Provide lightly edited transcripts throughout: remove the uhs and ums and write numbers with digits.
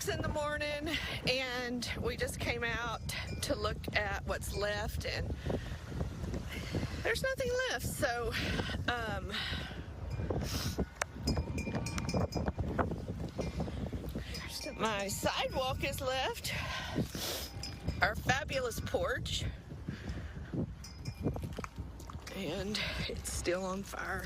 6 in the morning, and we just came out to look at what's left, and there's nothing left. So my sidewalk is left, our fabulous porch, and it's still on fire.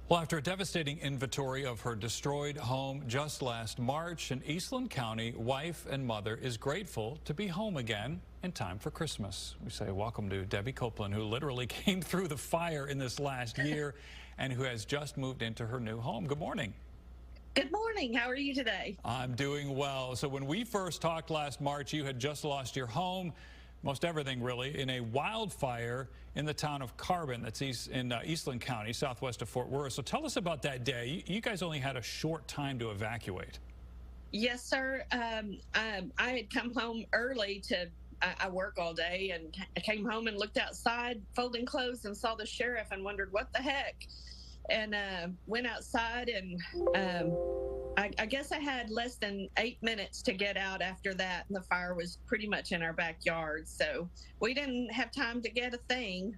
Well, after a devastating inventory of her destroyed home just last March, an Eastland County wife and mother is grateful to be home again in time for Christmas. We say welcome to Debbie Copeland, who literally came through the fire in this last year and who has just moved into her new home. Good morning. Good morning. How are you today? I'm doing well. So when we first talked last March, you had just lost your home, most everything really, in a wildfire in the town of Copeland, that's in Eastland County, southwest of Fort Worth. So tell us about that day. You guys only had a short time to evacuate. Yes, sir. I had come home early I work all day, and I came home and looked outside folding clothes and saw the sheriff and wondered what the heck. And went outside, and I guess I had less than 8 minutes to get out after that, and the fire was pretty much in our backyard. So we didn't have time to get a thing.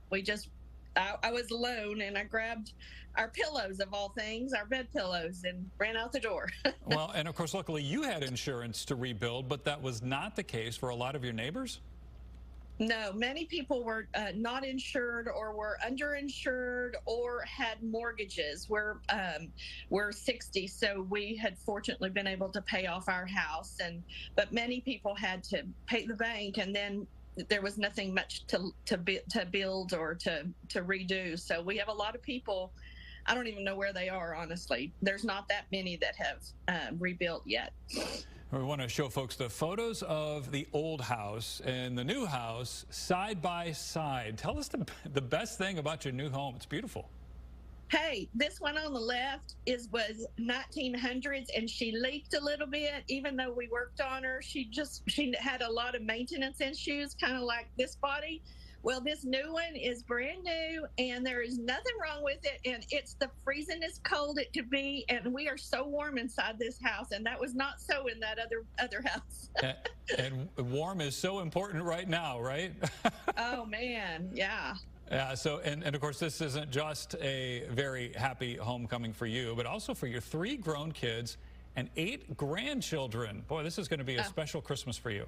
I was alone, and I grabbed our pillows, of all things, our bed pillows, and ran out the door. Well, and of course, luckily you had insurance to rebuild, but that was not the case for a lot of your neighbors? No, many people were not insured or were underinsured or had mortgages. We're 60, so we had fortunately been able to pay off our house, but many people had to pay the bank, and then there was nothing much to build or to redo. So we have a lot of people. I don't even know where they are, honestly. There's not that many that have rebuilt yet. We want to show folks the photos of the old house and the new house side by side. Tell us the best thing about your new home. It's beautiful. Hey, this one on the left was 1900s, and she leaked a little bit. Even though we worked on her, she had a lot of maintenance issues, kind of like this body. Well, this new one is brand new, and there is nothing wrong with it, and it's the freezingest cold it could be, and we are so warm inside this house, and that was not so in that other house. and warm is so important right now, right? Oh, man, yeah. Yeah, so, and of course, this isn't just a very happy homecoming for you, but also for your 3 grown kids and 8 grandchildren. Boy, this is going to be a special Christmas for you.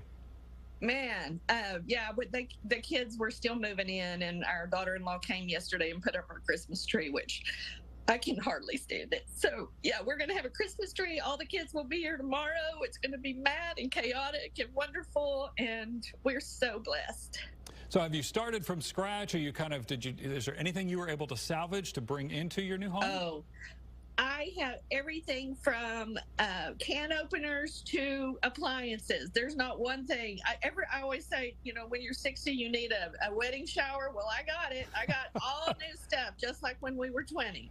Man, yeah, but the kids were still moving in, and our daughter-in-law came yesterday and put up our Christmas tree, which I can hardly stand it. So, yeah, we're going to have a Christmas tree. All the kids will be here tomorrow. It's going to be mad and chaotic and wonderful, and we're so blessed. So have you started from scratch, or is there anything you were able to salvage to bring into your new home? Oh, I have everything from can openers to appliances. There's not one thing. I always say, when you're 60, you need a wedding shower. Well, I got it. I got all new stuff, just like when we were 20.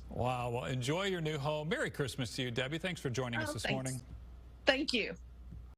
Wow. Well, enjoy your new home. Merry Christmas to you, Debbie. Thanks for joining us this morning. Thank you.